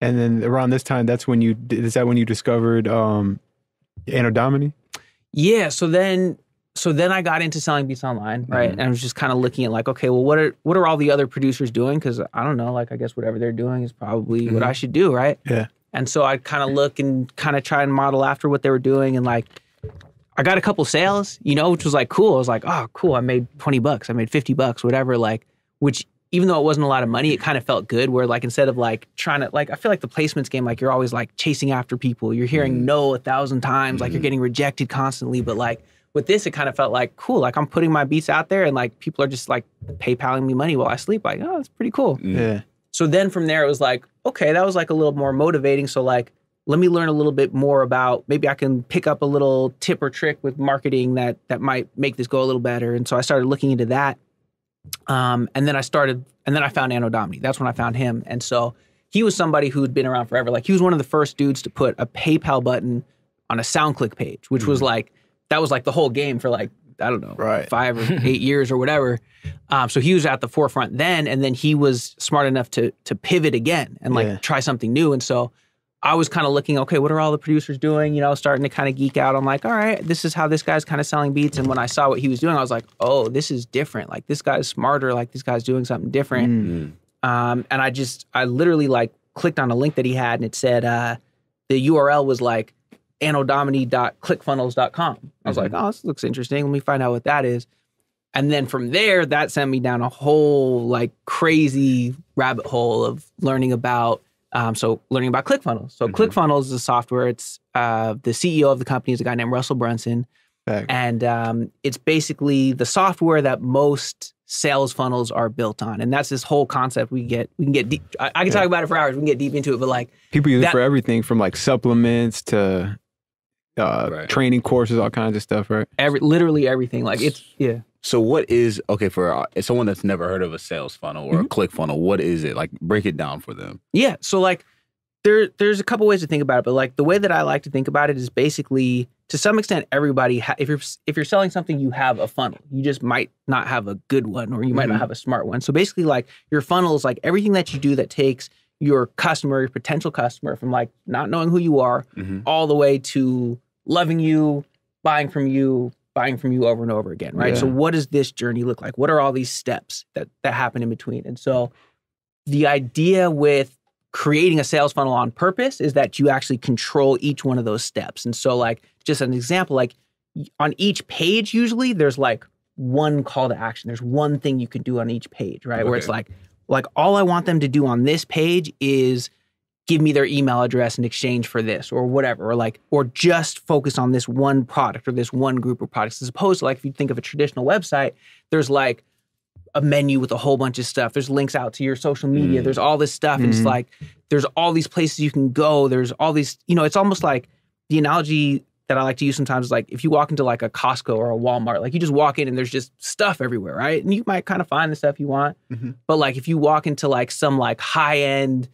And then around this time, that's when is that when you discovered InnerDommy? Yeah. So then I got into selling beats online, right? And I was just kind of looking at like, okay, well, what are all the other producers doing? Because I don't know, like I guess whatever they're doing is probably what I should do, right? Yeah. And so I'd kind of look and kind of try and model after what they were doing, and like I got a couple sales, which was like cool. I was like, oh, cool, I made $20, I made $50, whatever, like, which even though it wasn't a lot of money, it kind of felt good where like instead of like trying to like, I feel like the placements game, like you're always like chasing after people. You're hearing no 1,000 times, like you're getting rejected constantly. But like with this, it kind of felt like cool. Like I'm putting my beats out there and like people are just like PayPaling me money while I sleep. Like, oh, that's pretty cool. Yeah. So then from there, it was like, okay, that was like a little more motivating. So like, let me learn a little bit more about, maybe I can pick up a little tip or trick with marketing that might make this go a little better. And so I started looking into that. And then I found InnerDommy. That's when I found him. And so he was somebody who'd been around forever. Like he was one of the first dudes to put a PayPal button on a SoundClick page, which was like, that was like the whole game for like, I don't know, 5 or 8 years or whatever. So he was at the forefront then, and then he was smart enough to pivot again and like try something new. And so I was kind of looking, okay, what are all the producers doing? Starting to kind of geek out. I'm like, all right, this is how this guy's kind of selling beats. And when I saw what he was doing, I was like, oh, this is different. Like this guy's smarter. Like this guy's doing something different. And I literally like clicked on a link that he had, and it said the URL was like InnerDommy.clickfunnels.com. I was like, oh, this looks interesting. Let me find out what that is. And then from there, that sent me down a whole like crazy rabbit hole of learning about ClickFunnels. So ClickFunnels is a software. It's the CEO of the company is a guy named Russell Brunson. And it's basically the software that most sales funnels are built on. And that's this whole concept we can get deep. I can talk about it for hours. We can get deep into it, but like people use it for everything from like supplements to training courses, all kinds of stuff, right? Literally everything. Like it's, So what is, for someone that's never heard of a sales funnel or a click funnel, what is it? Like break it down for them. Yeah. So like there's a couple ways to think about it, but like the way that I like to think about it is basically to some extent everybody, if you're selling something, you have a funnel. You just might not have a good one, or you might not have a smart one. So basically like your funnel is like everything that you do that takes your customer, your potential customer from like not knowing who you are all the way to loving you, buying from you over and over again, right? So what does this journey look like? What are all these steps that happen in between? And so the idea with creating a sales funnel on purpose is that you actually control each one of those steps. And so like, just an example, like on each page, usually there's like one call to action. There's one thing you can do on each page, right? Where it's like all I want them to do on this page is give me their email address in exchange for this or whatever, or just focus on this one product or this one group of products, as opposed to like, if you think of a traditional website, there's like a menu with a whole bunch of stuff. There's links out to your social media. There's all this stuff. And it's like, there's all these places you can go. There's all these, it's almost like the analogy that I like to use sometimes is like, if you walk into like a Costco or a Walmart, like you just walk in and there's just stuff everywhere, right? And you might kind of find the stuff you want. But like, if you walk into like some like high-end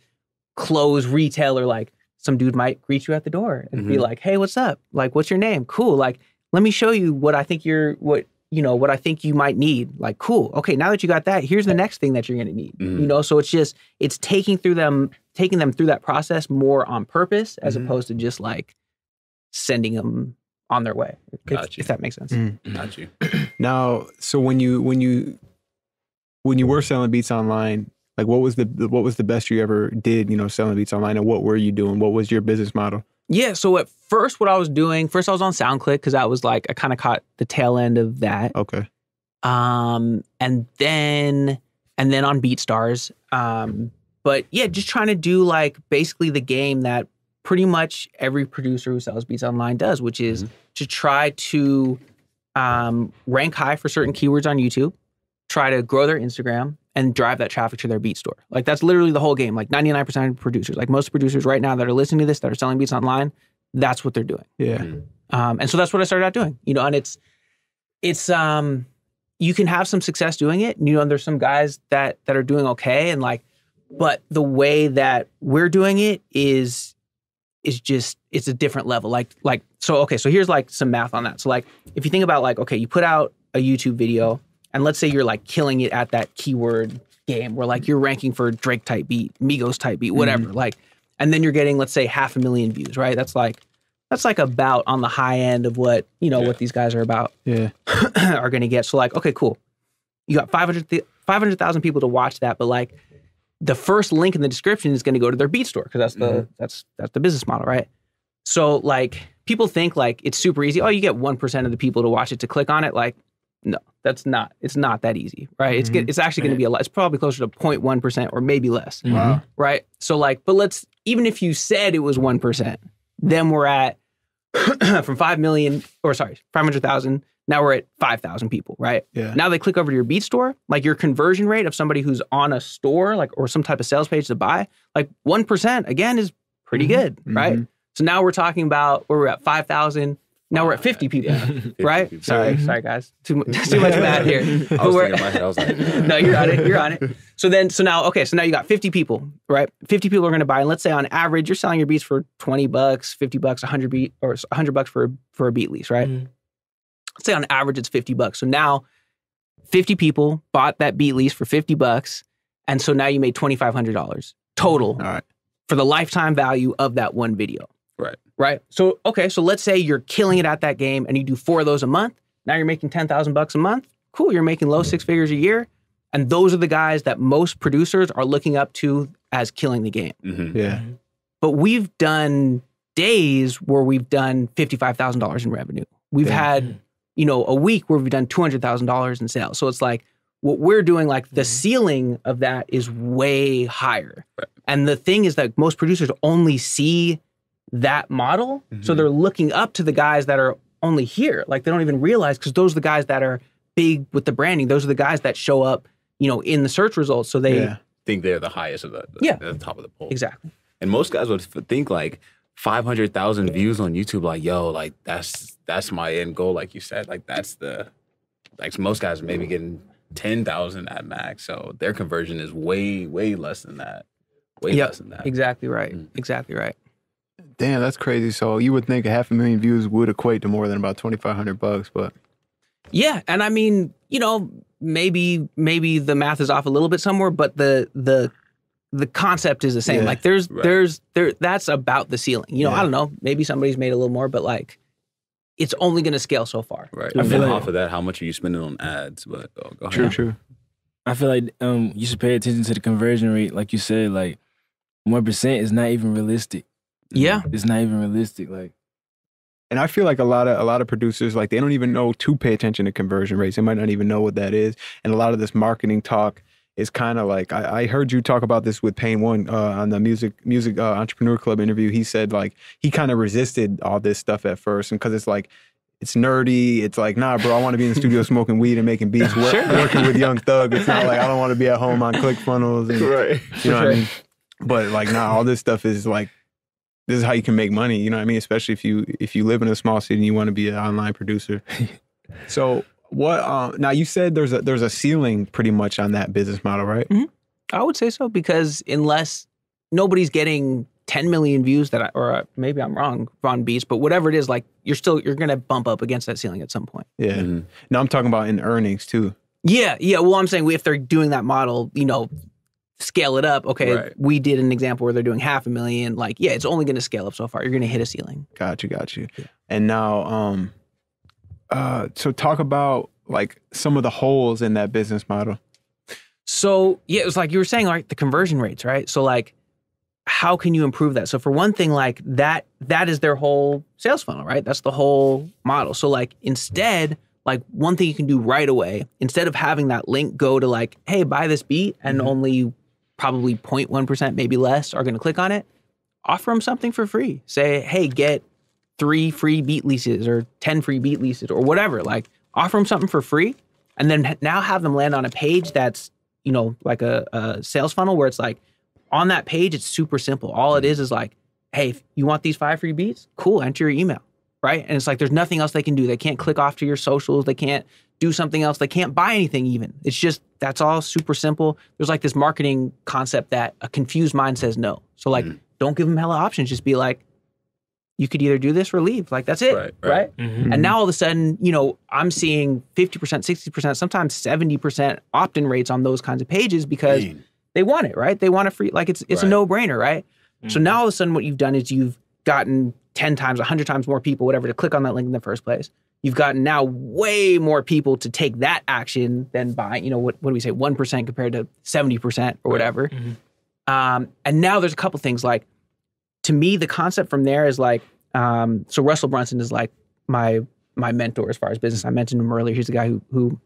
clothes retailer, like some dude might greet you at the door and be like, hey, what's up? Like, what's your name? Cool. Like, let me show you what I think what I think you might need. Like, cool. Okay, now that you got that, here's the next thing that you're going to need. So it's taking them through that process more on purpose as opposed to just like sending them on their way. If that makes sense. Got you. Now, so when you were selling beats online, like what was the best you ever did, selling beats online, and what were you doing? What was your business model? Yeah, so at first what I was doing, I was on SoundClick because that was like, I kind of caught the tail end of that. Okay. And then on BeatStars. But yeah, just trying to do like basically the game that pretty much every producer who sells beats online does, which is to try to rank high for certain keywords on YouTube, try to grow their Instagram, and drive that traffic to their beat store. Like that's literally the whole game. Like 99% of producers, like most producers right now that are listening to this, that are selling beats online, that's what they're doing. Yeah. And so that's what I started out doing, and it's you can have some success doing it. And, there's some guys that are doing okay. And like, but the way that we're doing it is just, it's a different level. So here's like some math on that. So like, if you think about like, okay, you put out a YouTube video, and let's say you're like killing it at that keyword game where like you're ranking for Drake type beat, Migos type beat, whatever. Like and then you're getting, let's say, 500,000 views, right? That's like about on the high end of what, what these guys are about, are going to get. So like, okay, cool. You got 500,000 people to watch that, but like the first link in the description is going to go to their beat store because that's the business model, right? So like people think like it's super easy. Oh, you get 1% of the people to watch it to click on it. Like, no, it's not that easy, right? It's actually going to be it's probably closer to 0.1% or maybe less, right? So like, but even if you said it was 1%, then we're at from 500,000. Now we're at 5,000 people, right? Yeah. Now they click over to your beat store. Like your conversion rate of somebody who's on a store, like or some type of sales page to buy, like 1% again is pretty good, right? So now we're talking about where we're at 5,000. Now we're at 50 people, right? 50 sorry guys, too much math here. I was thinking in my head, I was like, no, you're on it. So now you got 50 people, right? 50 people are going to buy, and let's say on average you're selling your beats for $20, $50, $100 for a beat lease, right? Let's say on average it's $50. So now 50 people bought that beat lease for $50, and so now you made $2,500 total for the lifetime value of that one video. Right. So, okay. So let's say you're killing it at that game and you do 4 of those a month. Now you're making $10,000 a month. Cool. You're making low 6 figures a year. And those are the guys that most producers are looking up to as killing the game. Yeah. But we've done days where we've done $55,000 in revenue. We've had, a week where we've done $200,000 in sales. So it's like what we're doing, like the ceiling of that is way higher. Right. And the thing is that most producers only see that model. So they're looking up to the guys that are only here. Like they don't even realize, because those are the guys that are big with the branding. Those are the guys that show up, in the search results. So they think they're the highest of the top of the pole. Exactly. And most guys would think like 500,000 views on YouTube, like, yo, like that's my end goal. Like you said, like most guys are maybe getting 10,000 at max. So their conversion is way, way less than that. Less than that. Exactly right. Exactly right. Damn, that's crazy. So you would think 500,000 views would equate to more than about $2,500, but yeah, and I mean, maybe the math is off a little bit somewhere, but the concept is the same. Like there's that's about the ceiling. I don't know, maybe somebody's made a little more, but like it's only going to scale so far. Right. And then off of that, how much are you spending on ads? But go ahead. True. I feel like you should pay attention to the conversion rate. Like you said, like 1% is not even realistic. Yeah, it's not even realistic. Like, and I feel like a lot of producers, like they don't even know to pay attention to conversion rates. They might not even know what that is. And a lot of this marketing talk is kind of like, I heard you talk about this with Payne One on the music Entrepreneur Club interview. He said like he kind of resisted all this stuff at first, and because it's like it's nerdy. It's like, nah, bro, I want to be in the studio smoking weed and making beats, working with Young Thug. It's not like I don't want to be at home on ClickFunnels. And, you know what I mean? But like, nah, all this stuff is like, this is how you can make money, you know what I mean? Especially if you live in a small city and you want to be an online producer. So what? Now you said there's a ceiling pretty much on that business model, right? I would say so, because unless nobody's getting 10 million views or maybe I'm wrong on beats, but whatever it is, like you're gonna bump up against that ceiling at some point. Yeah. No, I'm talking about in earnings too. Yeah. Well, I'm saying if they're doing that model, scale it up. Okay, we did an example where they're doing 500,000. Like, yeah, it's only going to scale up so far. You're going to hit a ceiling. Got you. Yeah. And now, so talk about like some of the holes in that business model. So yeah, it was like you were saying, like the conversion rates, right? So like, how can you improve that? So for one thing, like that is their whole sales funnel, right? That's the whole model. So like instead, like one thing you can do right away, instead of having that link go to like, hey, buy this beat, and only probably 0.1%, maybe less, are going to click on it, offer them something for free. Say, hey, get 3 free beat leases or 10 free beat leases or whatever. Like offer them something for free, and then now have them land on a page that's, like a sales funnel where it's like, on that page, it's super simple. All it is like, hey, if you want these 5 free beats? Cool, enter your email, right? And it's like, there's nothing else they can do. They can't click off to your socials. They can't do something else. They can't buy anything even. It's just, that's all super simple. There's like this marketing concept that a confused mind says no. So like, don't give them hella options. Just be like, you could either do this or leave. Like, that's it, right? And now all of a sudden, I'm seeing 50%, 60%, sometimes 70% opt-in rates on those kinds of pages because they want it, right? They want a free, like it's a no-brainer, right? So now all of a sudden what you've done is you've gotten 10 times, 100 times more people, whatever, to click on that link in the first place. You've gotten now way more people to take that action than buying, you know, what do we say, 1% compared to 70% or whatever. And now there's a couple things like, to me, the concept from there is like, so Russell Brunson is like my mentor as far as business. I mentioned him earlier. He's the guy who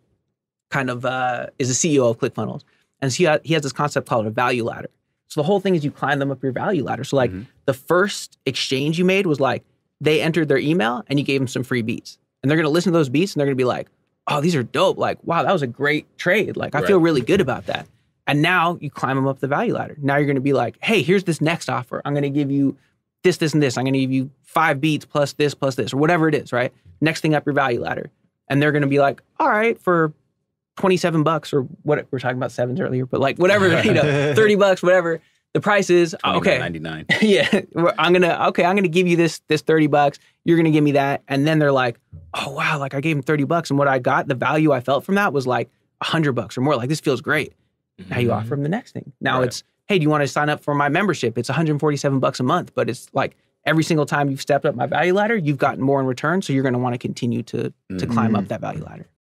kind of is the CEO of ClickFunnels. And so he has this concept called a value ladder. So the whole thing is you climb them up your value ladder. So like the first exchange you made was like, they entered their email and you gave them some free beats. And they're going to listen to those beats and they're going to be like, oh, these are dope. Like, wow, that was a great trade. Like, I feel really good about that. And now you climb them up the value ladder. Now you're going to be like, hey, here's this next offer. I'm going to give you this, this, and this. I'm going to give you 5 beats plus this, or whatever it is, right? Next thing up your value ladder. And they're going to be like, all right, for $27 or what, we're talking about sevens earlier, but like whatever, you know, $30, whatever. The price is okay. $29.99. Yeah, I'm gonna give you this $30. You're gonna give me that, and then they're like, oh wow, like I gave him $30, and what I got, the value I felt from that was like $100 or more. Like this feels great. Now you offer them the next thing. Now it's, hey, do you want to sign up for my membership? It's $147 a month, but it's like every single time you've stepped up my value ladder, you've gotten more in return. So you're gonna want to continue to climb up that value ladder.